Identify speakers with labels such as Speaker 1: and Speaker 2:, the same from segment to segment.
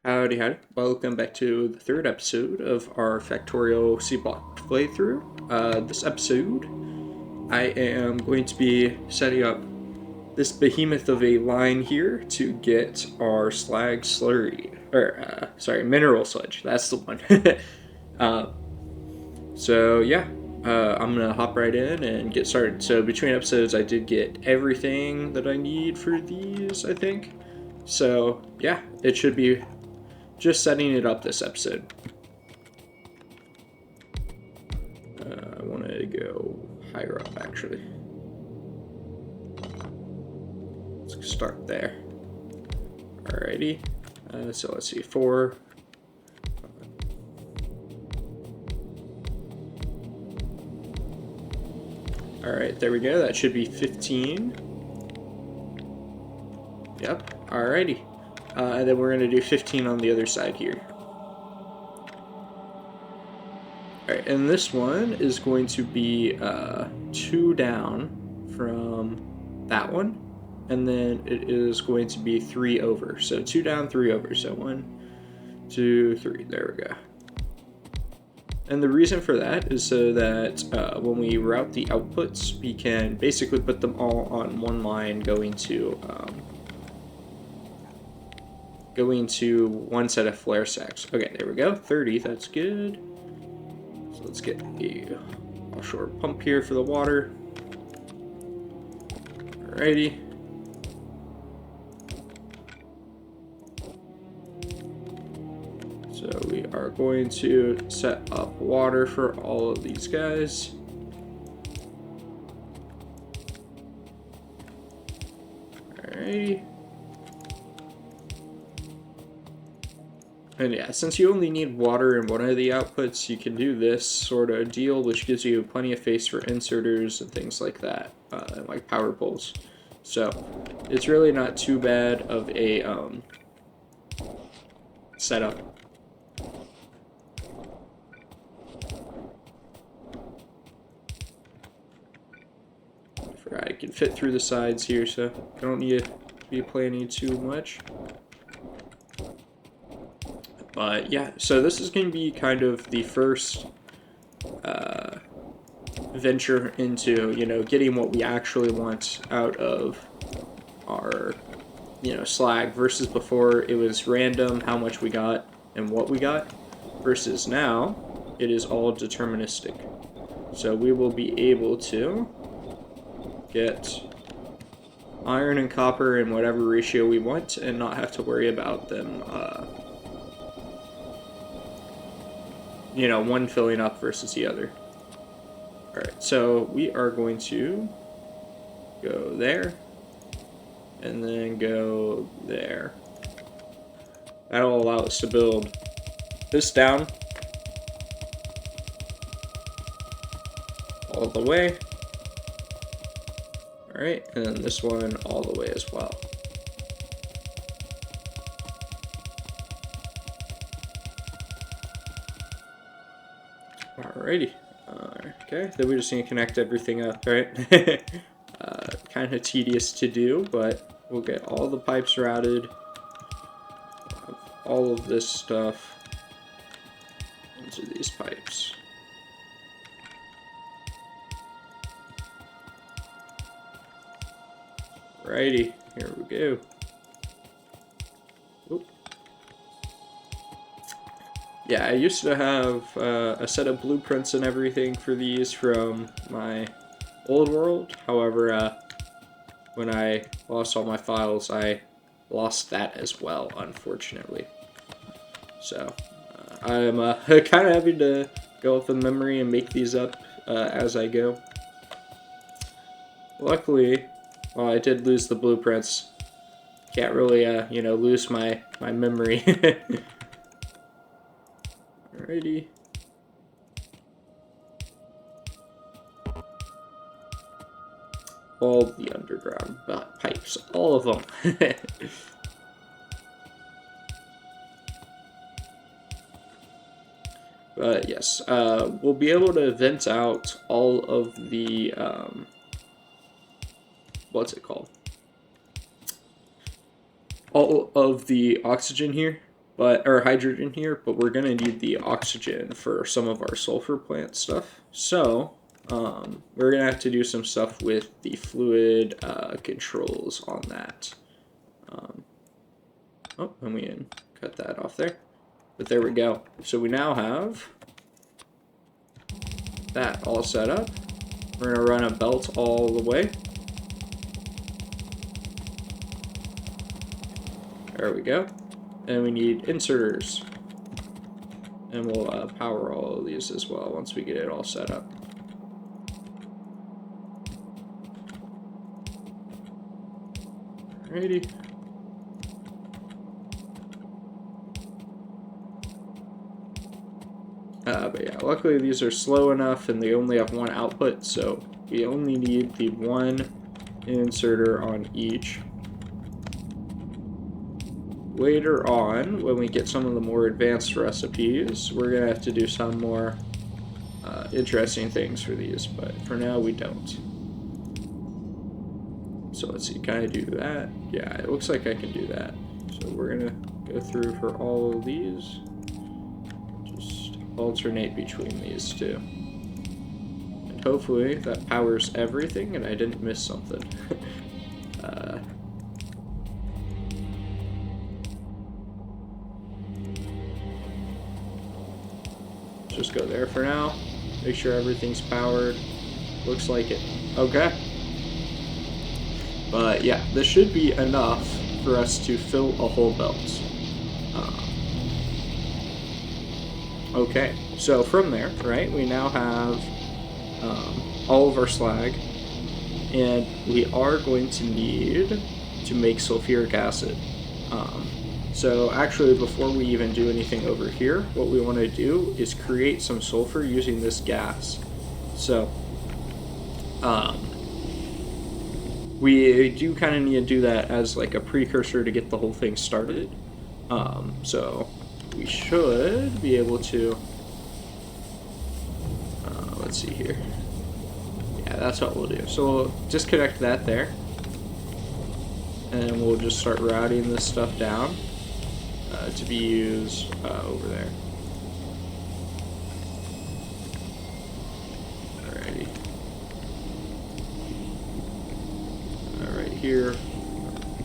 Speaker 1: Howdy, howdy. Welcome back to the third episode of our Factorio Seablock playthrough. This episode, I am going to be setting up this behemoth of a line here to get our slag slurry, mineral sludge. That's the one. uh, I'm gonna hop right in and get started. So between episodes, I did get everything that I need for these, I think. So yeah, it should be just setting it up this episode. I want to go higher up, actually. Let's start there. Alrighty. So let's see, 4. Alright, there we go. That should be 15. Yep, alrighty. And then we're going to do 15 on the other side here. Alright, and this one is going to be 2 down from that one. And then it is going to be 3 over. So 2 down, 3 over. So 1, 2, 3. There we go. And the reason for that is so that when we route the outputs, we can basically put them all on one line going to one set of flare sacks. Okay, there we go. 30, that's good. So let's get the offshore pump here for the water. Alrighty. So we are going to set up water for all of these guys. Alrighty. And yeah, since you only need water in one of the outputs, you can do this sort of deal, which gives you plenty of space for inserters and things like that, like power poles. So it's really not too bad of a setup. I forgot I can fit through the sides here, so I don't need to be planning too much. But yeah, so this is going to be kind of the first venture into, getting what we actually want out of our, slag, versus before it was random how much we got and what we got, versus now it is all deterministic. So we will be able to get iron and copper in whatever ratio we want and not have to worry about them one filling up versus the other. Alright, so we are going to go there, and then go there. That'll allow us to build this down all the way. Alright, and then this one all the way as well. Alrighty. Okay, then we just need to connect everything up, right? Kind of tedious to do, but we'll get all the pipes routed. All of this stuff into these pipes. Alrighty, here we go. Oop. Yeah, I used to have a set of blueprints and everything for these from my old world. However, when I lost all my files, I lost that as well, unfortunately. So, I'm kind of having to go with the memory and make these up as I go. Luckily, while I did lose the blueprints, can't really, lose my memory. Alrighty. All the underground pipes, all of them. But yes, we'll be able to vent out all of the, what's it called? All of the oxygen here or hydrogen here, but we're gonna need the oxygen for some of our sulfur plant stuff. So we're gonna have to do some stuff with the fluid controls on that. And we can cut that off there. But there we go. So we now have that all set up. We're gonna run a belt all the way. There we go. And we need inserters. And we'll power all of these as well once we get it all set up. Alrighty. But yeah, luckily these are slow enough and they only have one output, so we only need the one inserter on each. Later on, when we get some of the more advanced recipes, we're going to have to do some more interesting things for these, but for now we don't. So let's see, can I do that? Yeah, it looks like I can do that. So we're going to go through for all of these. Just alternate between these two. And hopefully that powers everything and I didn't miss something. Just go there for now. Make sure everything's powered. Looks like it. Okay. But yeah, this should be enough for us to fill a whole belt. Okay, so from there, right, we now have all of our slag, and we are going to need to make sulfuric acid. So actually, before we even do anything over here, what we want to do is create some sulfur using this gas. So we do kind of need to do that as like a precursor to get the whole thing started. So we should be able to, let's see here. Yeah, that's what we'll do. So we'll disconnect that there. And we'll just start routing this stuff down to be used over there. Alrighty. Alright, here.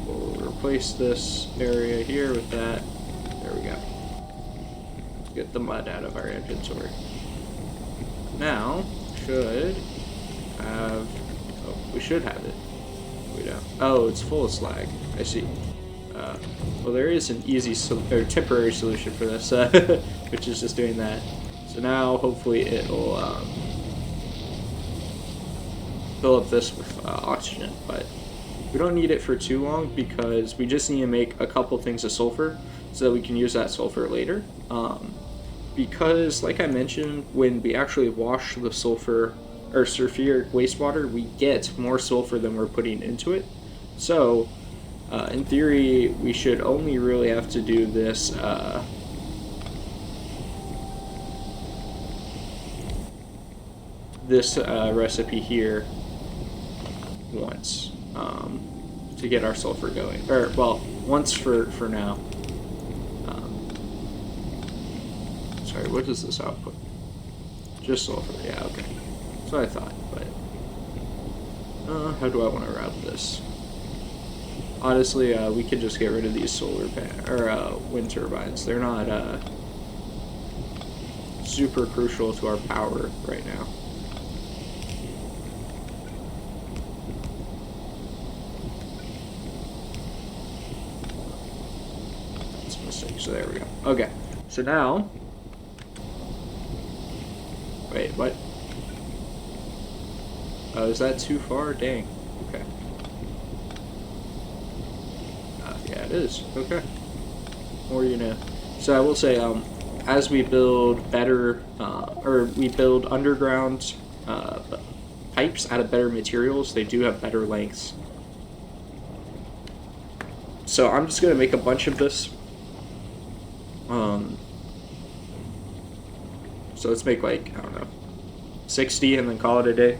Speaker 1: We'll replace this area here with that. There we go. Get the mud out of our inventory. Now, should have... Oh, we should have it. We don't. Oh, it's full of slag. I see. Well, there is an easy or temporary solution for this, which is just doing that. So now, hopefully, it'll fill up this with oxygen, but we don't need it for too long because we just need to make a couple things of sulfur so that we can use that sulfur later. Because, like I mentioned, when we actually wash the sulfur or sulfuric wastewater, we get more sulfur than we're putting into it. So, in theory, we should only really have to do this recipe here once to get our sulfur going. Or, well, once for now. Sorry, what is this output? Just sulfur, yeah, okay. That's what I thought, but how do I want to route this? Honestly, we could just get rid of these wind turbines. They're not super crucial to our power right now. That's a mistake. So there we go. Okay. So now, wait, what? Oh, is that too far? Dang. Okay. Yeah, it is. Okay. More you know. So I will say, as we build better, or we build underground pipes out of better materials, they do have better lengths. So I'm just going to make a bunch of this. So let's make like, I don't know, 60 and then call it a day.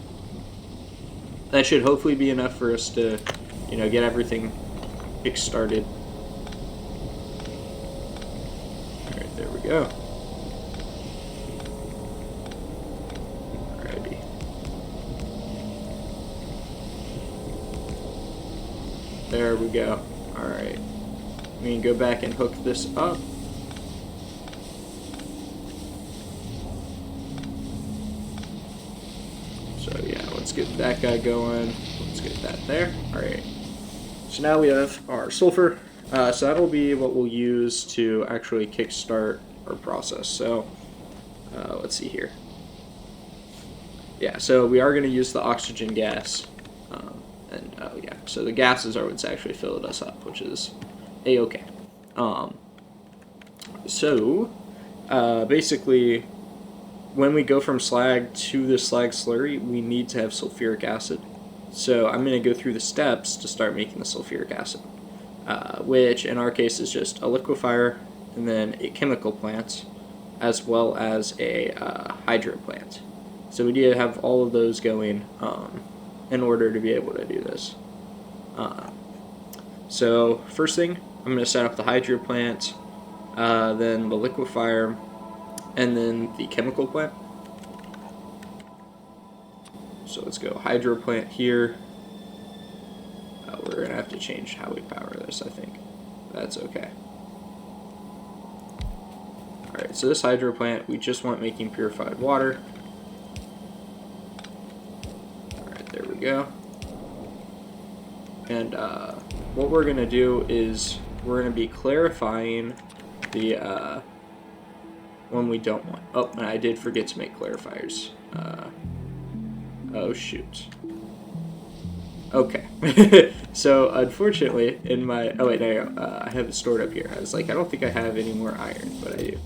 Speaker 1: That should hopefully be enough for us to, you know, get everything kick-started. go. Alrighty. There we go. Alright. We can go back and hook this up. So yeah, let's get that guy going. Let's get that there. Alright. So now we have our sulfur. So that'll be what we'll use to actually kickstart our process. So let's see here. Yeah, so we are going to use the oxygen gas. Yeah, so the gases are what's actually filled us up, which is a-okay. Basically, when we go from slag to the slag slurry, we need to have sulfuric acid. So I'm going to go through the steps to start making the sulfuric acid, which in our case is just a liquefier and then a chemical plant, as well as a hydro plant. So we need to have all of those going in order to be able to do this. So first thing, I'm going to set up the hydro plant, then the liquefier, and then the chemical plant. So let's go hydro plant here. We're going to have to change how we power this, I think. That's okay. Alright, so this hydro plant, we just want making purified water. Alright, there we go. And what we're going to do is we're going to be clarifying the one we don't want. Oh, and I did forget to make clarifiers. Oh, shoot. Okay. So, unfortunately, in my... Oh, wait, no, I have it stored up here. I was like, I don't think I have any more iron, but I do.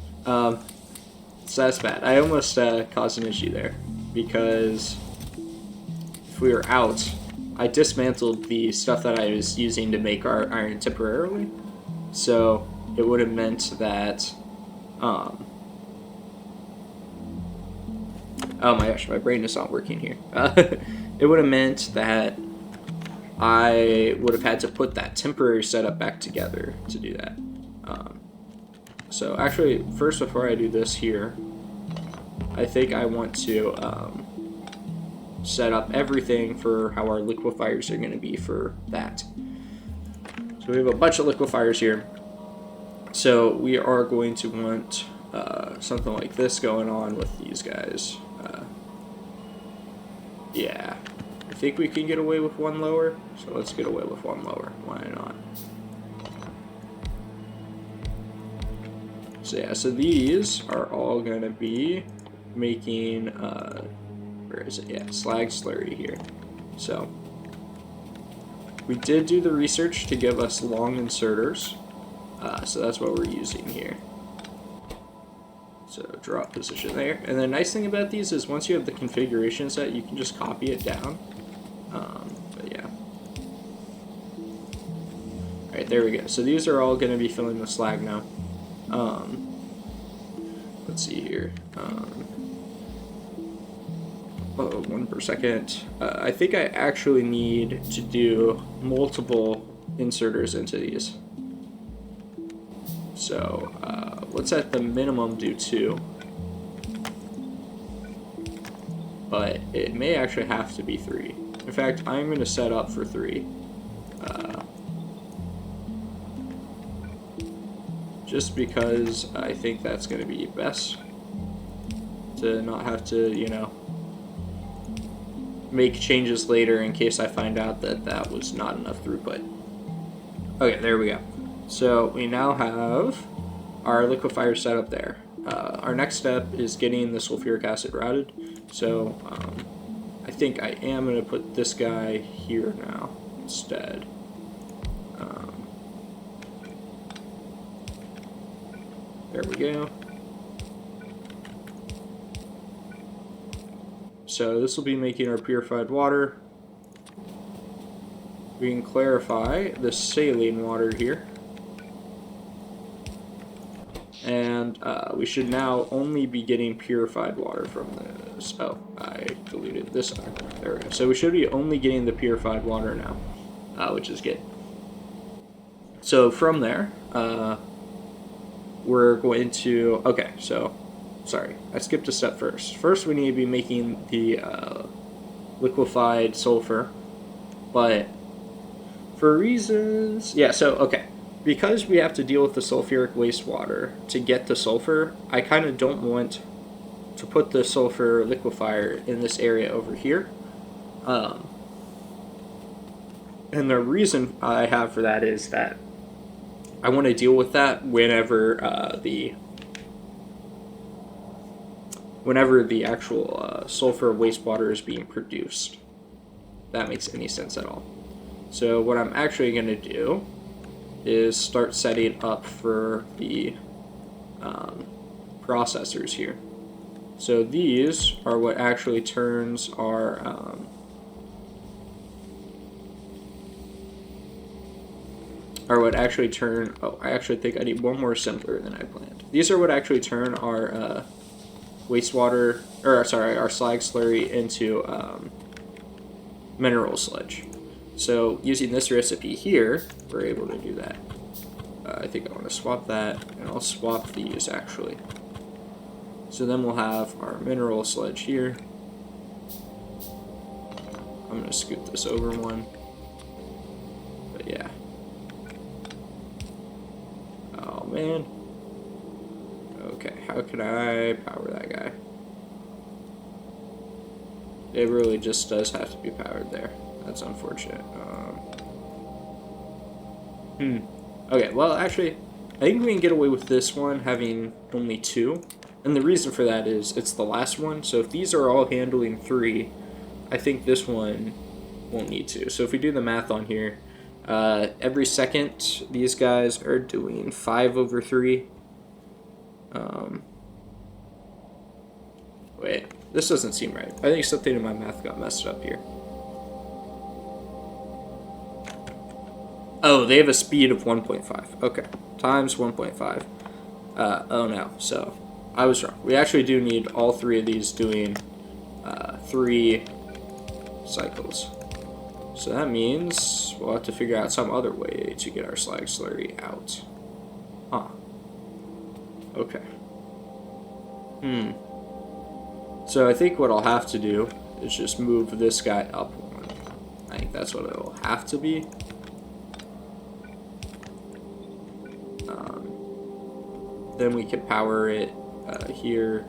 Speaker 1: So that's bad. I almost caused an issue there, because if we were out, I dismantled the stuff that I was using to make our iron temporarily, so it would have meant that... Oh my gosh, my brain is not working here. It would have meant that I would have had to put that temporary setup back together to do that. So actually, first before I do this here, I think I want to set up everything for how our liquefiers are going to be for that. So we have a bunch of liquefiers here. So we are going to want something like this going on with these guys. Yeah, I think we can get away with one lower, so let's get away with one lower. Why not? So yeah, so these are all going to be making, where is it? Yeah, slag slurry here. So we did do the research to give us long inserters, so that's what we're using here. So drop position there. And the nice thing about these is once you have the configuration set, you can just copy it down. But yeah. Alright, there we go. So these are all going to be filling the slag now. Let's see here. One per second. I think I actually need to do multiple inserters into these. So let's at the minimum do 2. But it may actually have to be 3. In fact, I'm going to set up for 3. Just because I think that's going to be best. To not have to, you know, make changes later in case I find out that that was not enough throughput. Okay, there we go. So we now have our liquefier set up there. Our next step is getting the sulfuric acid routed. So I think I am going to put this guy here now instead. There we go. So this will be making our purified water. We can clarify the saline water here. And we should now only be getting purified water from this. Oh, I deleted this. There we go. So we should be only getting the purified water now, which is good. So from there, we're going to, okay, so, sorry, I skipped a step first. First, we need to be making the liquefied sulfur, but for reasons, yeah, so, okay, because we have to deal with the sulfuric wastewater to get the sulfur, I kind of don't want to put the sulfur liquefier in this area over here. And the reason I have for that is that I want to deal with that whenever the actual sulfur wastewater is being produced. If that makes any sense at all. So what I'm actually going to do is start setting up for the processors here. So these are what actually turns our oh, I actually think I need one more assembler than I planned. These are what actually turn our wastewater, or sorry, our slag slurry into mineral sludge. So using this recipe here, we're able to do that. I think I want to swap that, and I'll swap these actually. So then we'll have our mineral sludge here. I'm going to scoot this over one. But yeah. Oh man. Okay, how can I power that guy? It really just does have to be powered there. That's unfortunate. Okay, well actually, I think we can get away with this one having only 2. And the reason for that is it's the last one. So if these are all handling 3, I think this one won't need to. So if we do the math on here, every second these guys are doing 5/3. Wait, this doesn't seem right. I think something in my math got messed up here. Oh, they have a speed of 1.5. Okay, times 1.5. Oh no, so I was wrong. We actually do need all 3 of these doing 3 cycles. So that means we'll have to figure out some other way to get our slag slurry out. Huh. Okay. So I think what I'll have to do is just move this guy up one. I think that's what it'll have to be. Then we can power it here,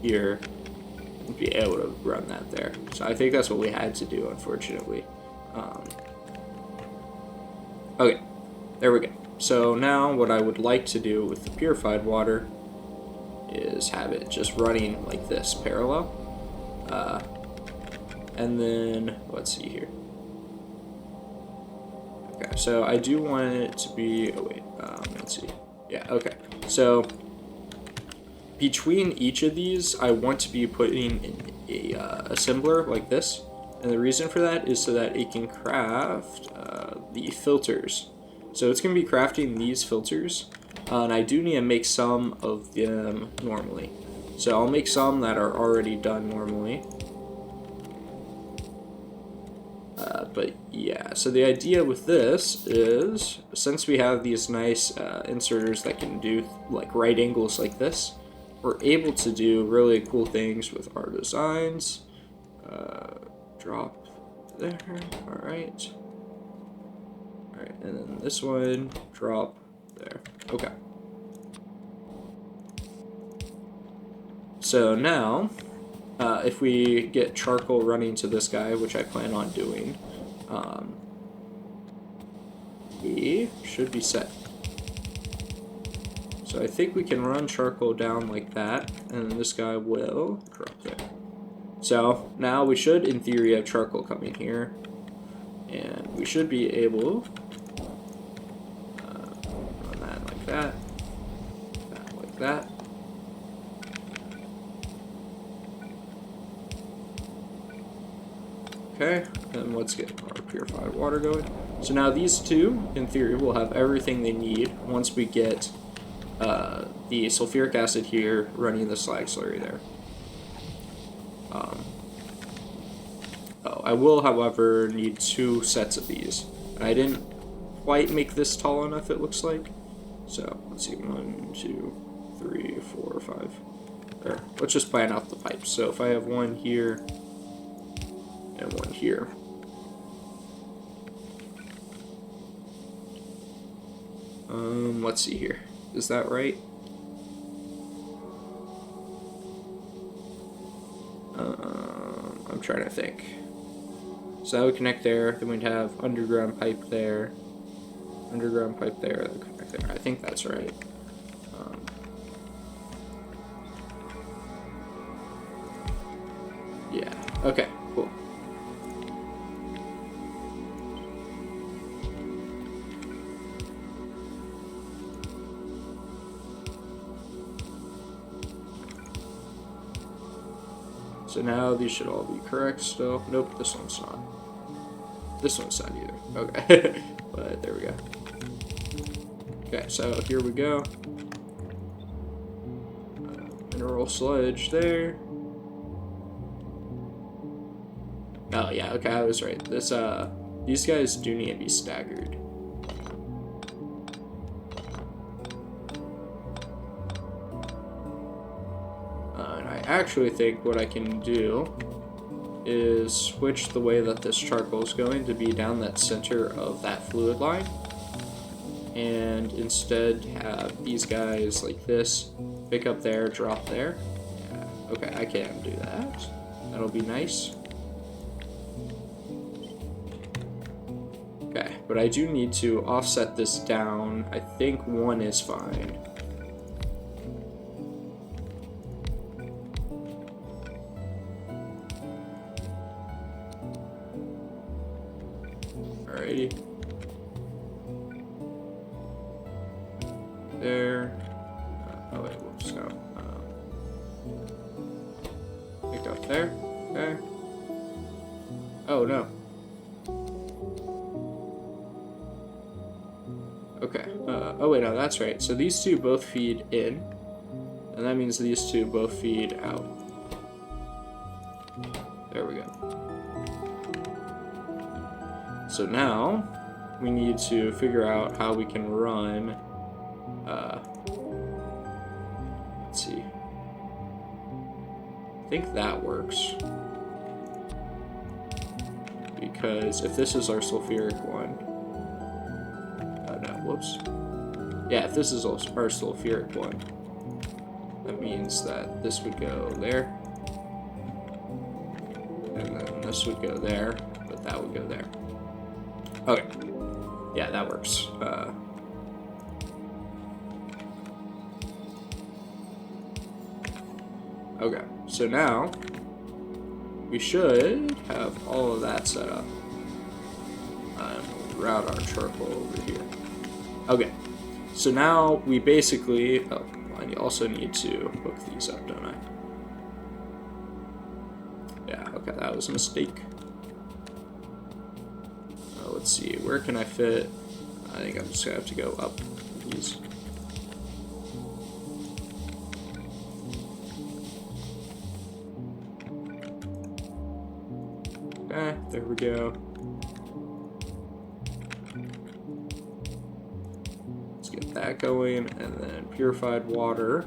Speaker 1: here, and be able to run that there. So I think that's what we had to do, unfortunately. Okay, there we go. So now what I would like to do with the purified water is have it just running like this, parallel. And then, let's see here. Okay, so I do want it to be, oh wait, let's see. Yeah, okay. So between each of these, I want to be putting in a assembler like this. And the reason for that is so that it can craft the filters. So it's going to be crafting these filters. And I do need to make some of them normally. So I'll make some that are already done normally. But yeah, so the idea with this is, since we have these nice inserters that can do like right angles like this, we're able to do really cool things with our designs. Drop there, alright. Alright, and then this one, drop there. Okay. So now, if we get charcoal running to this guy, which I plan on doing, we should be set. So I think we can run charcoal down like that, and then this guy will drop there. So now we should, in theory, have charcoal coming here, and we should be able run that like that, that like that. Okay, and let's get our purified water going. So now these two, in theory, will have everything they need once we get the sulfuric acid here running the slag slurry there. Oh, I will, however, need 2 sets of these. And I didn't quite make this tall enough, it looks like. So let's see, 1, 2, 3, 4, 5. Or let's just plan out the pipes. So if I have one here and one here. Let's see here. Is that right? I'm trying to think. So that would connect there. Then we'd have underground pipe there. Underground pipe there. That would connect there. I think that's right. Yeah. Okay. Cool. So now these should all be correct still. Nope, this one's not. This one's not either. Okay. But there we go. Okay, so here we go. Mineral sludge there. Oh yeah, okay, I was right. This these guys do need to be staggered. And I actually think what I can do is switch the way that this charcoal is going to be down that center of that fluid line, and instead have these guys like this, pick up there, drop there. Okay, I can do that. That'll be nice. Okay, but I do need to offset this down. I think 1 is fine. Alrighty. There. Oh wait, whoops, no. Pick up there. Okay. Oh no. Okay. Oh wait, no, that's right. So these two both feed in, and that means these two both feed out. There we go. So now we need to figure out how we can run. Let's see. I think that works. Because if this is our sulfuric one, no, whoops. Yeah, if this is our sulfuric one, that means that this would go there, and then this would go there, but that would go there. Okay. Yeah, that works. Okay, so now we should have all of that set up. We'll route our charcoal over here. Okay, so now we basically... Oh, I also need to hook these up, don't I? Yeah, okay, that was a mistake. Let's see, where can I fit? I think I'm just gonna have to go up these. Okay, there we go. Let's get that going, and then purified water.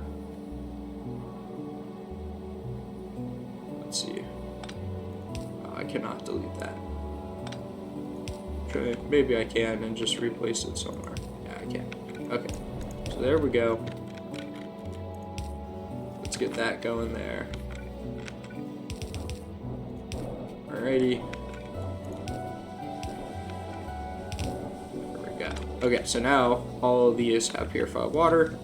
Speaker 1: Let's see. Oh, I cannot delete that. Okay, maybe I can and just replace it somewhere. Yeah, I can. Okay, so there we go. Let's get that going there. Alrighty. There we go. Okay, so now all of these have purified water.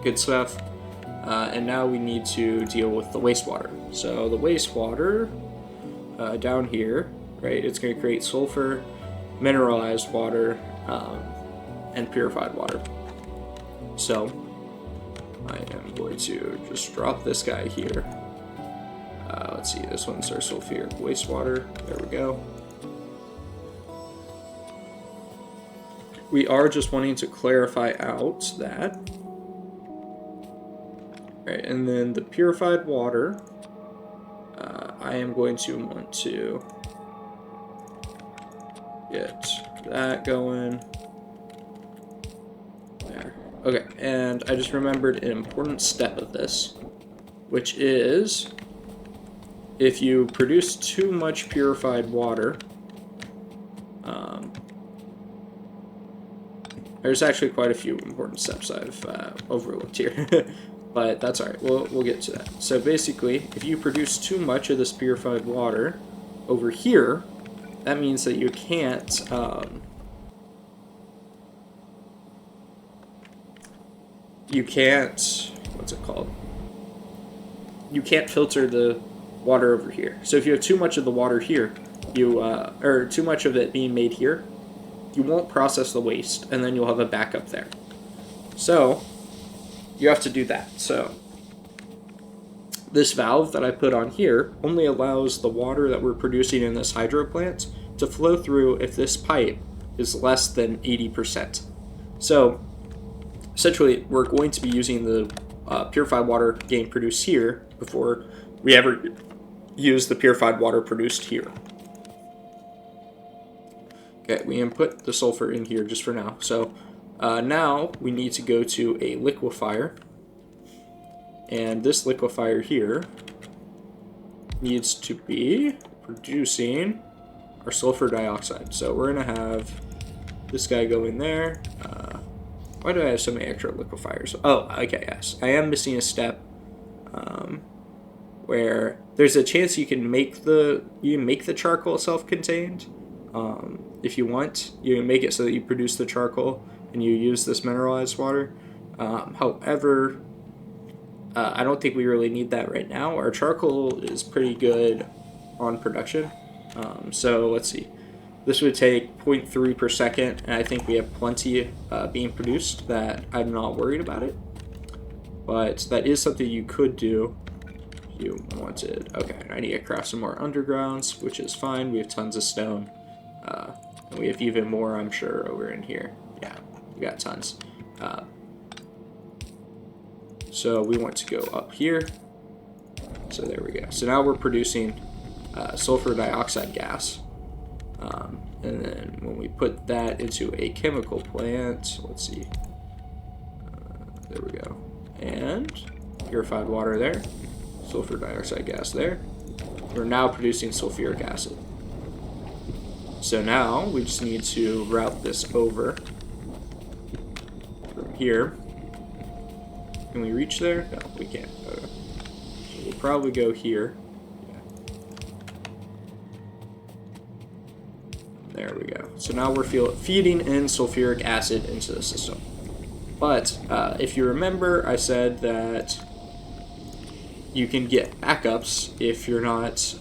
Speaker 1: Good stuff. And now we need to deal with the wastewater. So the wastewater down here, right, it's going to create sulfur, mineralized water, and purified water. So I am going to just drop this guy here. Let's see, this one's our sulfuric wastewater. There we go. We are just wanting to clarify out that. Right, and then the purified water, I am going to want to get that going. Yeah, Okay, and I just remembered an important step of this, which is if you produce too much purified water, there's actually quite a few important steps I've overlooked here, but that's alright, we'll get to that. So basically, if you produce too much of this purified water over here, that means that you can't, what's it called? You can't filter the water over here. So if you have too much of the water here, or too much of it being made here, you won't process the waste, and then you'll have a backup there. So you have to do that. So this valve that I put on here only allows the water that we're producing in this hydro plant to flow through if this pipe is less than 80%. So essentially, we're going to be using the purified water getting produced here before we ever use the purified water produced here. Okay, we input the sulfur in here just for now. So now we need to go to a liquefier. And this liquefier here needs to be producing our sulfur dioxide. So we're going to have this guy go in there. Why do I have so many extra liquefiers? Oh, okay, yes. I am missing a step where there's a chance you can make the charcoal self-contained. If you want, you can make it so that you produce the charcoal and you use this mineralized water. However, I don't think we really need that right now. Our charcoal is pretty good on production. So let's see. This would take 0.3 per second, and I think we have plenty being produced that I'm not worried about it. But that is something you could do if you wanted. Okay, I need to craft some more undergrounds, which is fine. We have tons of stone. And we have even more, I'm sure, over in here. Yeah, we got tons. So we want to go up here. So there we go. So now we're producing sulfur dioxide gas. And then when we put that into a chemical plant, let's see. There we go. And purified water there. Sulfur dioxide gas there. We're now producing sulfuric acid. So now we just need to route this over from here. Can we reach there? No, we can't. Okay. So we'll probably go here. Yeah. There we go. So now we're feeding in sulfuric acid into the system. But if you remember, I said that you can get backups if you're not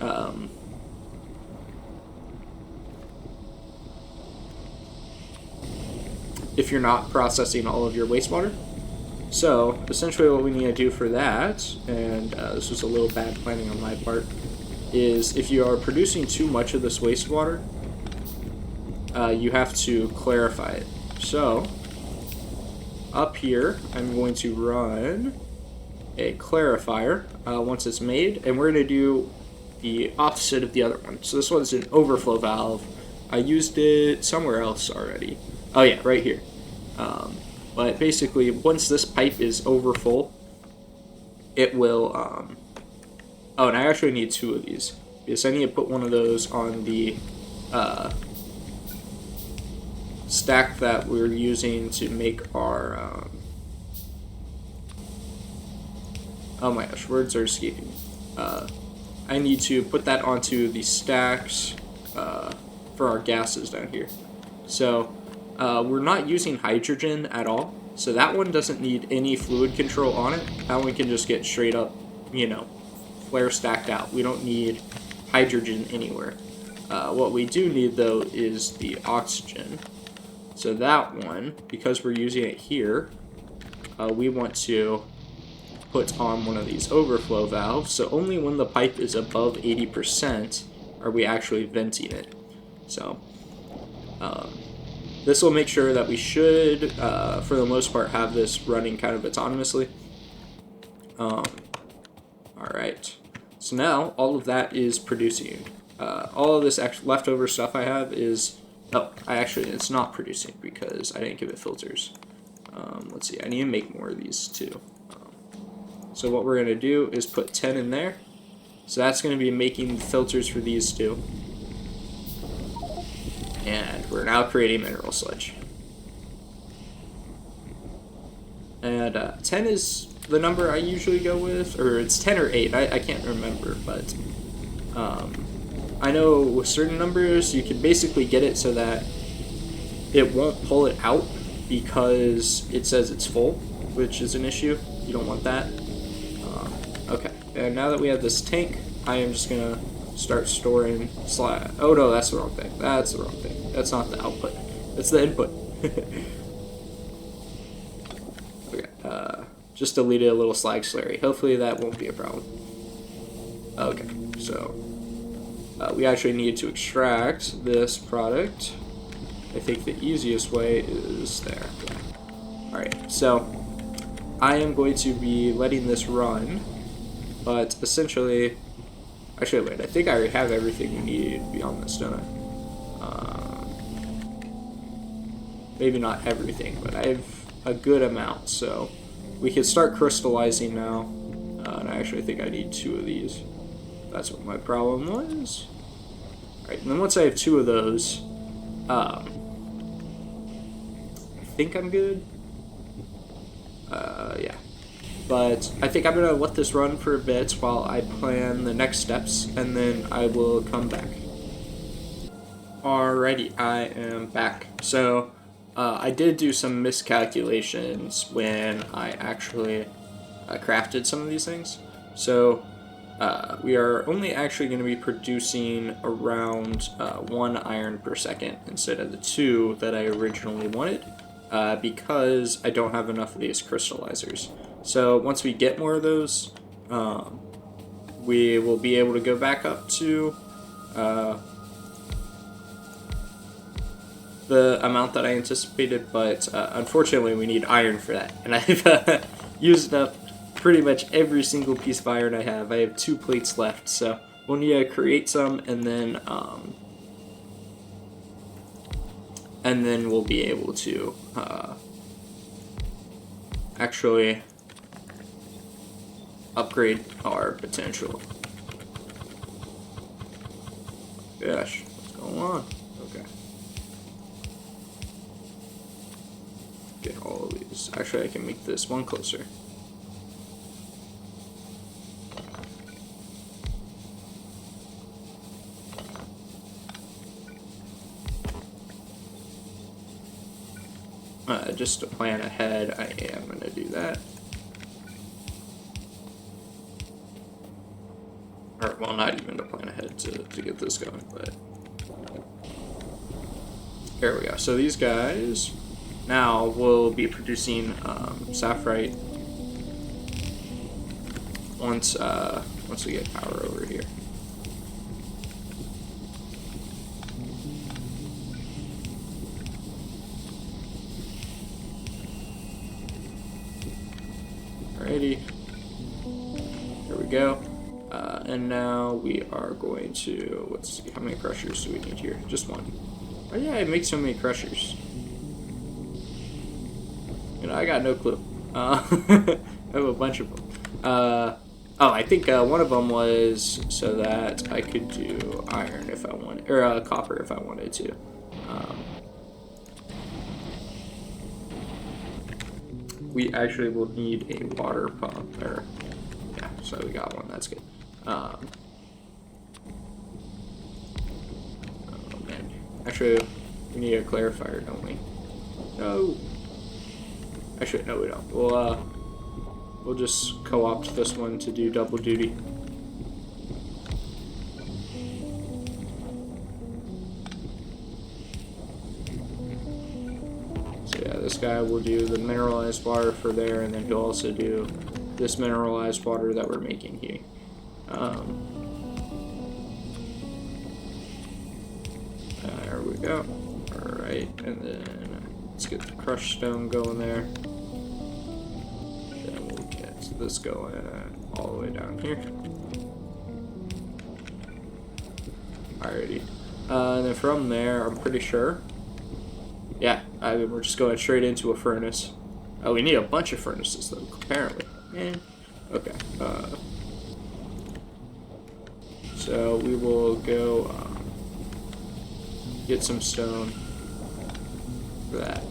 Speaker 1: processing all of your wastewater. So essentially what we need to do for that, and this was a little bad planning on my part, is if you are producing too much of this wastewater, you have to clarify it. So up here, I'm going to run a clarifier once it's made, and we're going to do the opposite of the other one. So this one's an overflow valve. I used it somewhere else already. Oh yeah, right here. But basically, once this pipe is over full, it will, oh, and I actually need two of these, because I need to put one of those on the stack that we're using to make our, oh my gosh, words are escaping me. I need to put that onto the stacks for our gases down here. So we're not using hydrogen at all, so that one doesn't need any fluid control on it. That one can just get straight up, you know, flare stacked out. We don't need hydrogen anywhere. What we do need, though, is the oxygen. So that one, because we're using it here, we want to put on one of these overflow valves, so only when the pipe is above 80% are we actually venting it. So this will make sure that we should, for the most part, have this running kind of autonomously. Alright, so now all of that is producing. All of this leftover stuff I have is, oh, it's not producing because I didn't give it filters. Let's see, I need to make more of these too. So what we're going to do is put 10 in there. So that's going to be making filters for these two. And we're now creating mineral sludge. And 10 is the number I usually go with, or it's 10 or 8, I can't remember, but I know with certain numbers you can basically get it so that it won't pull it out because it says it's full, which is an issue. You don't want that. Okay, and now that we have this tank, I am just gonna start storing slag. Oh no, that's the wrong thing. That's the wrong thing. That's not the output. That's the input. Okay, just deleted a little slag slurry. Hopefully that won't be a problem. Okay, so we actually need to extract this product. I think the easiest way is there. Yeah. Alright, so I am going to be letting this run, but essentially, actually wait, I think I already have everything we need beyond this, don't I? Maybe not everything, but I have a good amount, so we can start crystallizing now. And I actually think I need 2 of these. That's what my problem was. Alright, and then once I have 2 of those, I think I'm good. Yeah. But I think I'm going to let this run for a bit while I plan the next steps, and then I will come back. Alrighty, I am back. So, I did do some miscalculations when I actually crafted some of these things. So, we are only actually going to be producing around 1 iron per second instead of the 2 that I originally wanted, because I don't have enough of these crystallizers. So once we get more of those, we will be able to go back up to the amount that I anticipated, but unfortunately we need iron for that, and I've used up pretty much every single piece of iron I have. I have 2 plates left, so we'll need to create some, and then we'll be able to actually upgrade our potential. Gosh, what's going on? Okay. Get all of these. Actually, I can make this one closer. Just to plan ahead, I am going to do that. Or, well, not even to plan ahead to get this going, but... There we go. So these guys now will be producing sapphire once we get power over here. Alrighty, there we go. And now we are going to, let's see, how many crushers do we need here? Just 1. Oh yeah, I make so many crushers. You know, I got no clue. I have a bunch of them. Oh, I think one of them was so that I could do iron if I wanted, or copper if I wanted to. We actually will need a water pump, or yeah, so we got one, that's good. Oh man, actually we need a clarifier, don't we? No. Actually, no we don't. We'll just co-opt this one to do double duty. So yeah, this guy will do the mineralized water for there, and then he'll also do this mineralized water that we're making here. There we go. Alright, and then let's get the crushed stone going there. Then we'll get this going all the way down here. Alrighty. And then from there, I'm pretty sure. Yeah, we're just going straight into a furnace. Oh, we need a bunch of furnaces, though, apparently. Okay. So we will go get some stone for that.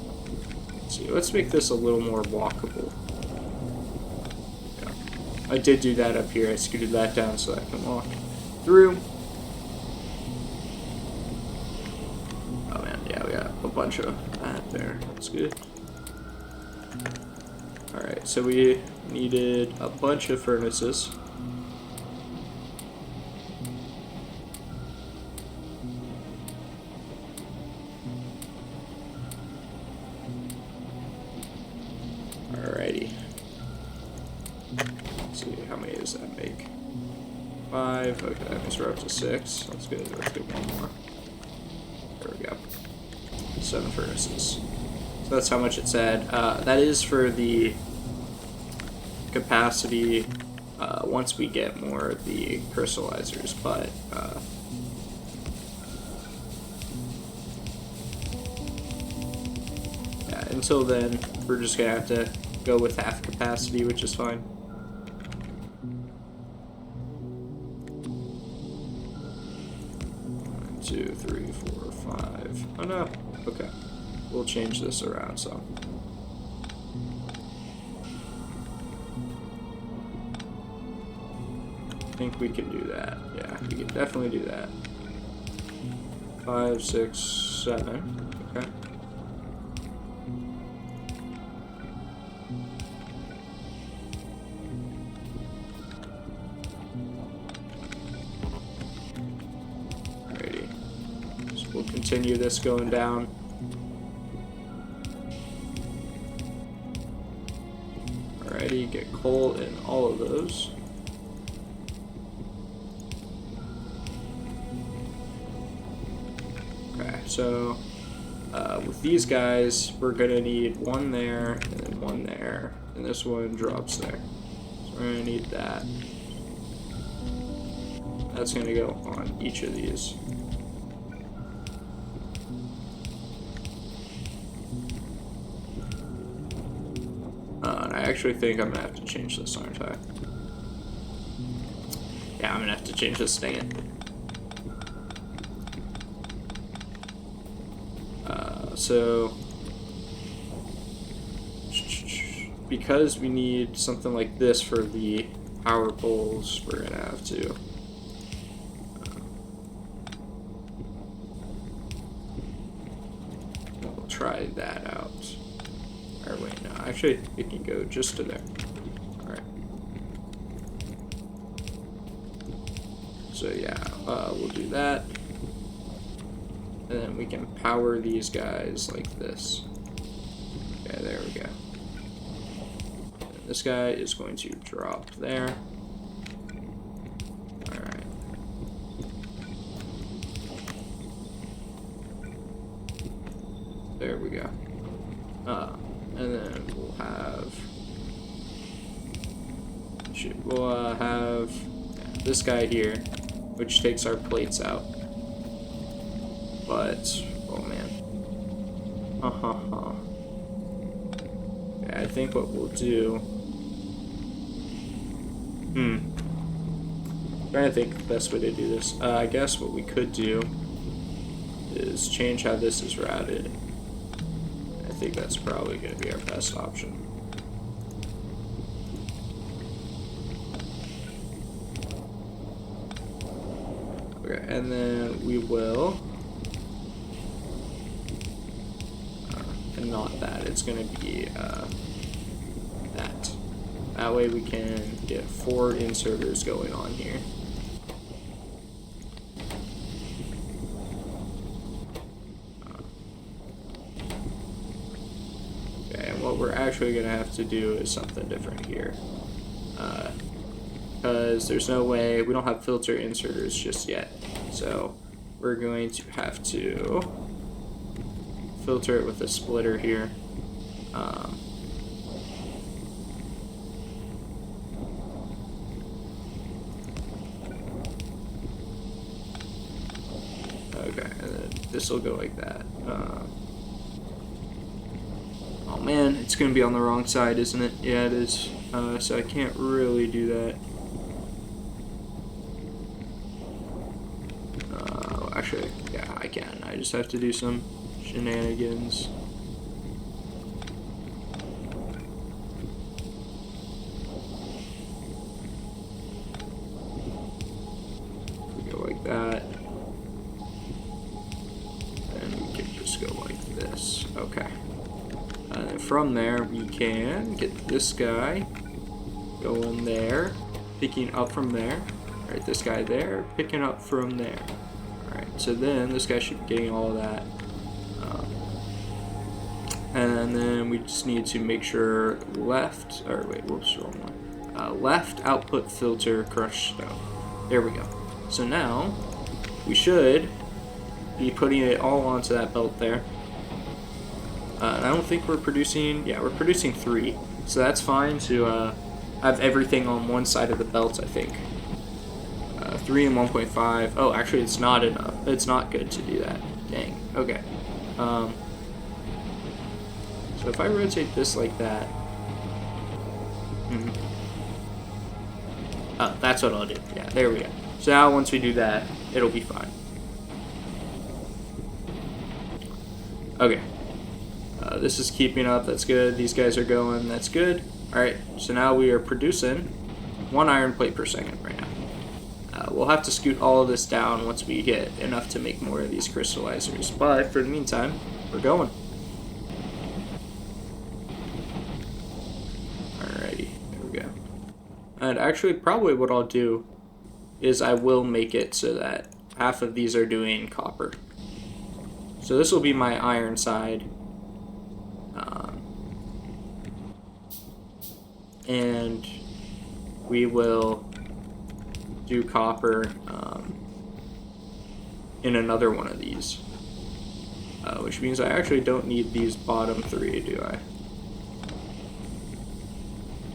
Speaker 1: Let's see. Let's make this a little more walkable. Yeah. I did do that up here. I scooted that down so I can walk through. Oh man, yeah, we got a bunch of that there. That's good. Alright, so we needed a bunch of furnaces. Alrighty. Let's see, how many does that make? 5. Okay, that means we're up to 6. Let's do one more. There we go. 7 furnaces. So that's how much it said. That is for the capacity once we get more of the crystallizers, but yeah, until then, we're just gonna have to go with half capacity, which is fine. One, 2, 3, 4, 5. Oh no. Okay. We'll change this around some. I think we can do that. Yeah, we can definitely do that. 5, 6, 7. Okay. Alrighty. So we'll continue this going down. Alrighty, get coal in all of those. Okay, so with these guys, we're gonna need one there and then one there, and this one drops there. So we're gonna need that. That's gonna go on each of these. And I actually think I'm gonna have to change this, aren't I? Yeah, I'm gonna have to change this, dang it. So because we need something like this for the power poles, we're gonna have to we'll try that out. Or wait, no, actually it can go just to there. Alright. So yeah, we'll do that. And then we can power these guys like this. Okay, there we go. And this guy is going to drop there. Alright. There we go. And then we'll have this guy here, which takes our plates out. But, oh man. Okay, I think what we'll do... trying to think of the best way to do this. I guess what we could do is change how this is routed. I think that's probably going to be our best option. Okay, and then we will... and not that, it's going to be that. That way we can get 4 inserters going on here. Okay, and what we're actually going to have to do is something different here. Because there's no way, we don't have filter inserters just yet. So we're going to have to filter it with a splitter here. Okay, and then this will go like that. Oh man, it's gonna be on the wrong side, isn't it? Yeah, it is. So I can't really do that. Actually, yeah, I can. I just have to do some shenanigans. We go like that. And we can just go like this. Okay. And from there, we can get this guy going there, picking up from there. Alright, this guy there, picking up from there. Alright, so then this guy should be getting all of that. And then we just need to make sure left, or wait, whoops, wrong one. Left output filter crushed stone. There we go. So now we should be putting it all onto that belt there. And I don't think we're producing, yeah, we're producing 3. So that's fine to have everything on one side of the belt, I think. 3 and 1.5. Oh, actually, it's not enough. It's not good to do that. Dang. Okay. So if I rotate this like that. Oh, that's what I'll do. Yeah, there we go. So now once we do that, it'll be fine. Okay. This is keeping up. That's good. These guys are going. That's good. Alright, so now we are producing 1 iron plate per second right now. We'll have to scoot all of this down once we get enough to make more of these crystallizers. But for the meantime, we're going. Alrighty, there we go. And actually, probably what I'll do is I will make it so that half of these are doing copper. So this will be my iron side. And we will do copper in another one of these. Which means I actually don't need these bottom 3, do I?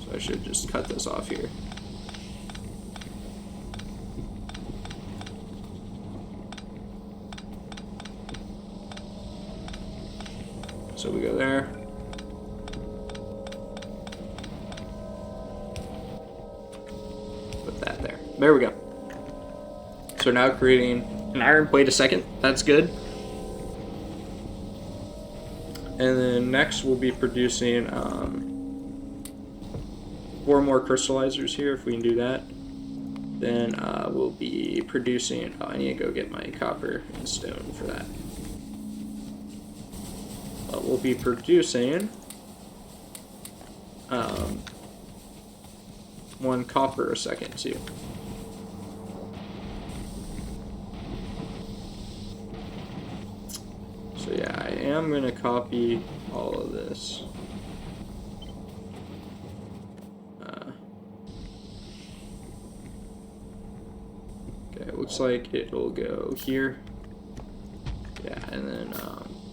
Speaker 1: So I should just cut this off here. So we go there. Put that there. There we go. So now creating an iron plate a second. That's good. And then next we'll be producing 4 more crystallizers here if we can do that. Then we'll be producing, oh, I need to go get my copper and stone for that. We'll be producing 1 copper a second too. So yeah, I am going to copy all of this. Okay, it looks like it'll go here. Yeah, and then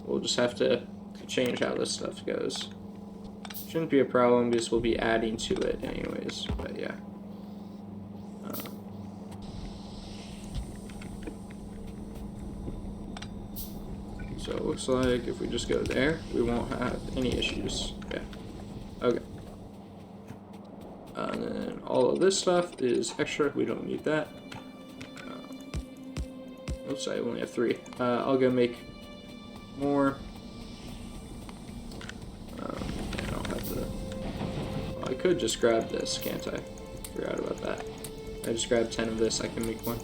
Speaker 1: we'll just have to change how this stuff goes. Shouldn't be a problem because we'll be adding to it anyways, but yeah. So it looks like if we just go there, we won't have any issues. Okay. Okay. And then all of this stuff is extra. We don't need that. Oops, I only have 3. I'll go make more. I don't have to. Well, I could just grab this, can't I? Forgot about that. I just grabbed 10 of this. I can make 1.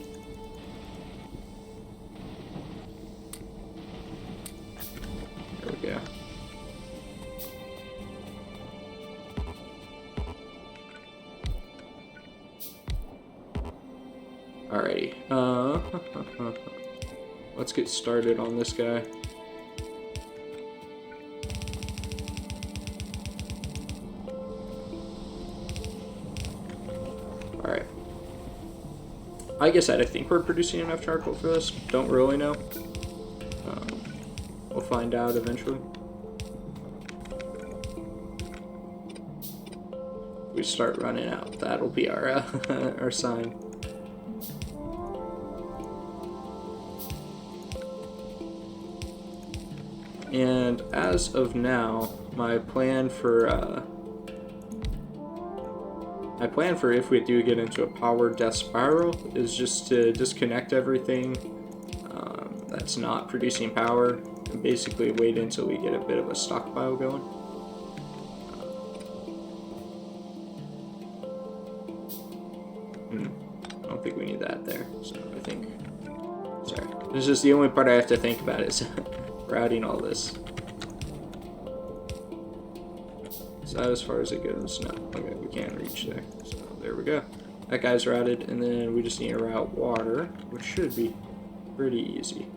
Speaker 1: There we go. Alrighty. Let's get started on this guy. Alright. Like I said, I think we're producing enough charcoal for this. Don't really know. We'll find out eventually. If we start running out, that'll be our our sign. And as of now, my plan for if we do get into a power death spiral is just to disconnect everything that's not producing power and basically wait until we get a bit of a stockpile going. I don't think we need that there, so I think, sorry, this is the only part I have to think about is routing all this. Is that as far as it goes? No, okay, we can't reach there, so there we go. That guy's routed, and then we just need to route water, which should be pretty easy.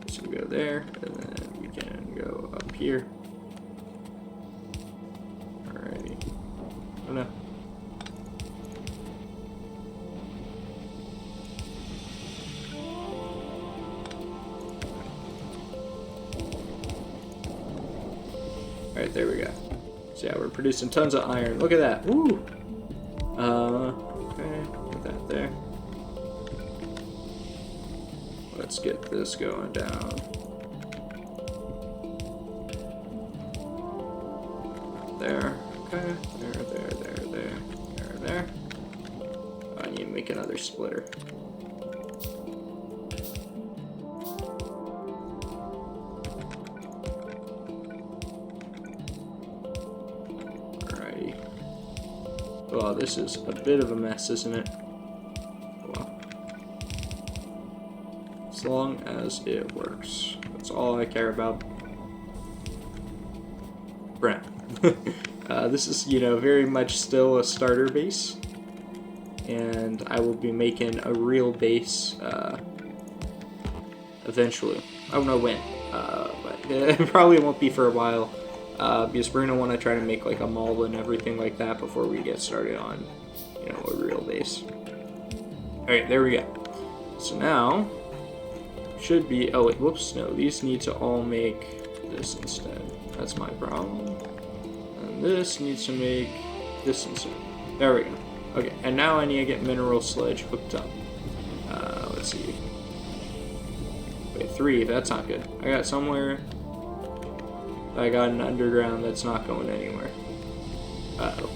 Speaker 1: So we go there, and then we can go up here. Alrighty. Oh no. Alright, there we go. So yeah, we're producing tons of iron. Look at that. Woo! Okay, put that there. Let's get this going down. There. Okay. There. I need to make another splitter. Alrighty. Well, this is a bit of a mess, isn't it? As long as it works. That's all I care about. Brent. This is, you know, very much still a starter base. And I will be making a real base eventually. I don't know when. But it probably won't be for a while. Because we're going to want to try to make like a mall and everything like that before we get started on, you know, a real base. Alright, there we go. So now should be, oh wait, whoops, no, these need to all make this instead. That's my problem. And this needs to make this instead. There we go. Okay, and now I need to get mineral sludge hooked up. Let's see. Wait, 3, that's not good. I got somewhere, I got an underground that's not going anywhere. Uh-oh.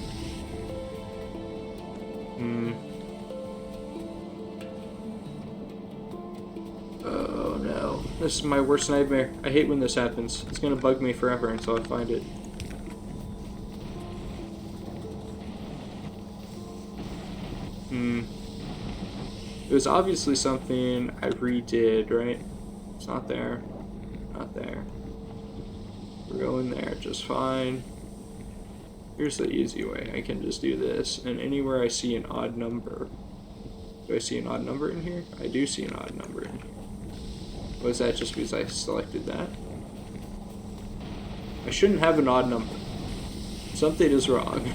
Speaker 1: Oh no, this is my worst nightmare. I hate when this happens. It's gonna bug me forever until I find it. It was obviously something I redid, right? It's not there. Not there. We're going there just fine. Here's the easy way. I can just do this, and anywhere I see an odd number. Do I see an odd number in here? I do see an odd number in here. Was that just because I selected that? I shouldn't have an odd number. Something is wrong.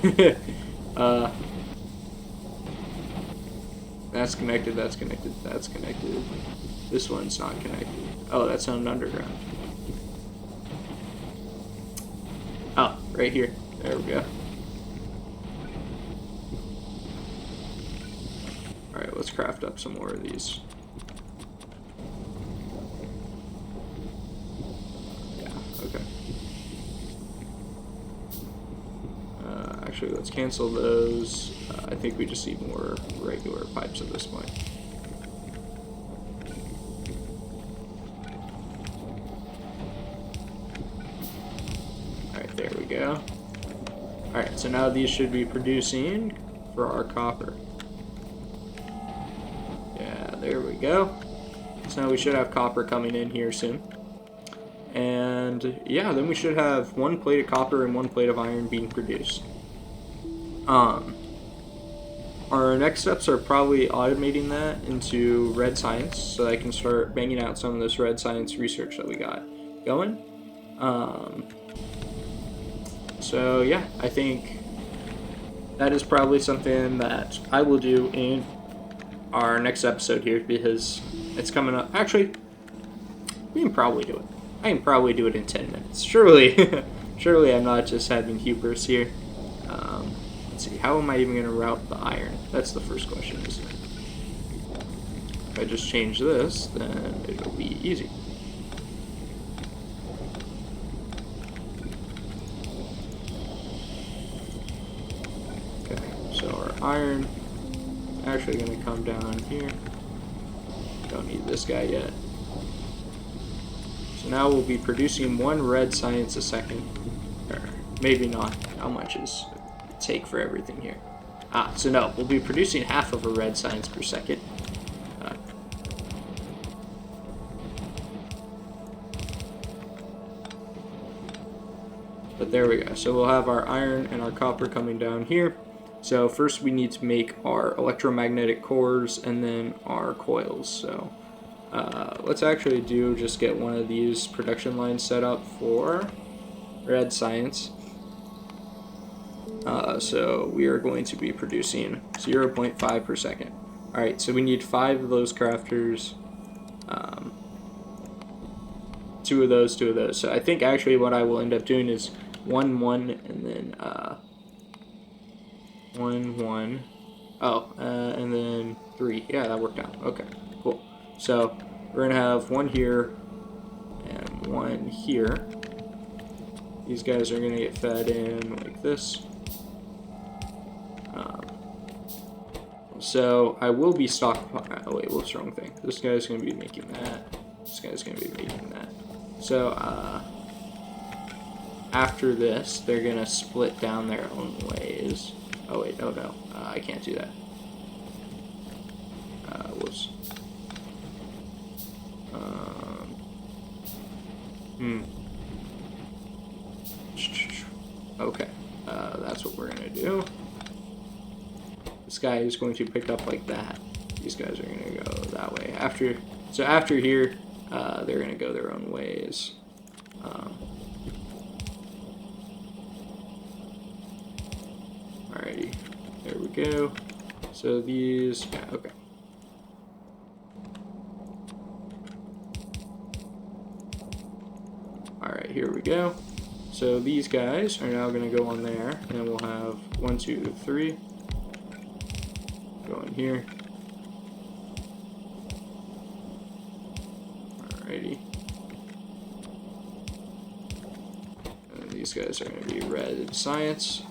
Speaker 1: That's connected, that's connected, that's connected. This one's not connected. Oh, that's on an underground. Oh, right here. There we go. Alright, let's craft up some more of these. Okay. Actually, let's cancel those. I think we just need more regular pipes at this point. Alright, there we go. Alright, so now these should be producing for our copper. Yeah, there we go. So now we should have copper coming in here soon. And yeah, then we should have 1 plate of copper and 1 plate of iron being produced. Our next steps are probably automating that into red science, so I can start banging out some of this red science research that we got going. So yeah, I think that is probably something that I will do in our next episode here, because it's coming up. Actually, we can probably do it. I can probably do it in 10 minutes. Surely, surely I'm not just having hubris here. Let's see, how am I even going to route the iron? That's the first question, isn't it? If I just change this, then it'll be easy. So our iron actually going to come down here. Don't need this guy yet. So now we'll be producing 1 red science a second. Or maybe not. How much is it take for everything here? So no, we'll be producing half of a red science per second. But there we go. So we'll have our iron and our copper coming down here. So first we need to make our electromagnetic cores and then our coils. So let's actually just get one of these production lines set up for red science. So we are going to be producing 0.5 per second. Alright, so we need 5 of those crafters. 2 of those, 2 of those. So I think actually what I will end up doing is 1, 1, and then 1, 1. Oh, and then 3. Yeah, that worked out. Okay, cool. So we're gonna have 1 here and 1 here. These guys are gonna get fed in like this. So I will be stockpiling. Oh wait, what's the wrong thing? This guy's gonna be making that. This guy's gonna be making that. So after this, they're gonna split down their own ways. Oh wait, no, I can't do that. Whoops. Okay, that's what we're gonna do. This guy is going to pick up like that. These guys are gonna go that way. After here, they're gonna go their own ways. Alrighty, there we go. So these, yeah, okay. Alright, here we go. So these guys are now going to go on there, and we'll have 1, 2, 3. Go in here. Alrighty. And these guys are going to be red science.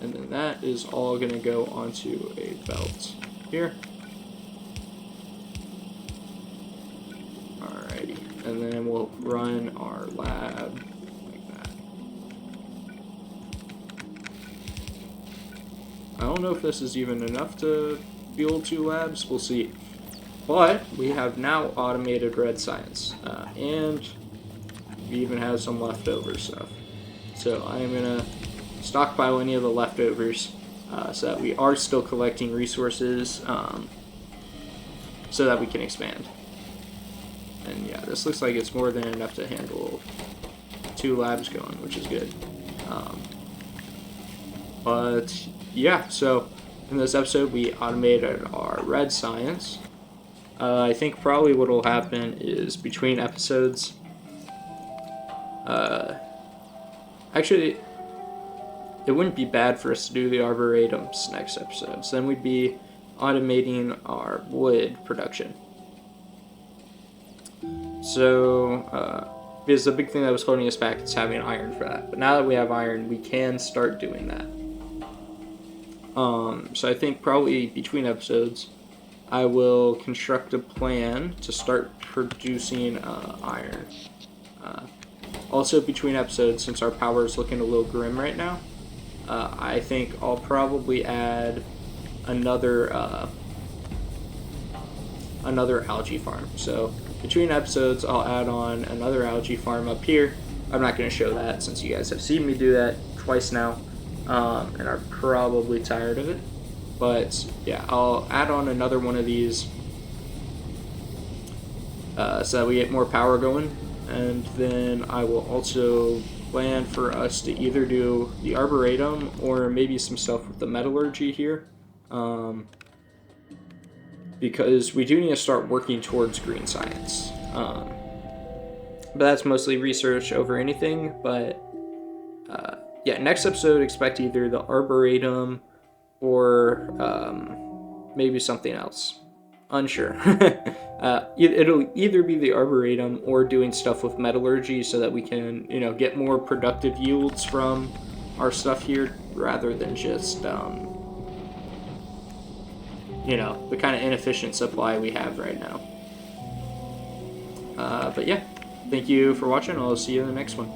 Speaker 1: And then that is all going to go onto a belt here. Alrighty. And then we'll run our lab like that. I don't know if this is even enough to fuel 2 labs. We'll see. But we have now automated red science. And we even have some leftover stuff. So I am going to stockpile any of the leftovers so that we are still collecting resources so that we can expand. And yeah, this looks like it's more than enough to handle 2 labs going, which is good. But yeah, so in this episode we automated our red science. I think probably what will happen is between episodes, actually it wouldn't be bad for us to do the arboretums next episode. So then we'd be automating our wood production. So, because the big thing that was holding us back is having iron for that. But now that we have iron, we can start doing that. So I think probably between episodes, I will construct a plan to start producing iron. Also between episodes, since our power is looking a little grim right now, I think I'll probably add another algae farm. So between episodes, I'll add on another algae farm up here. I'm not going to show that since you guys have seen me do that twice now and are probably tired of it. But yeah, I'll add on another one of these so that we get more power going. And then I will also plan for us to either do the arboretum or maybe some stuff with the metallurgy here. Because we do need to start working towards green science. But that's mostly research over anything. But yeah, next episode expect either the arboretum or maybe something else. Unsure. It'll either be the arboretum or doing stuff with metallurgy so that we can, get more productive yields from our stuff here rather than just you know, the kind of inefficient supply we have right now. But yeah, thank you for watching. I'll see you in the next one.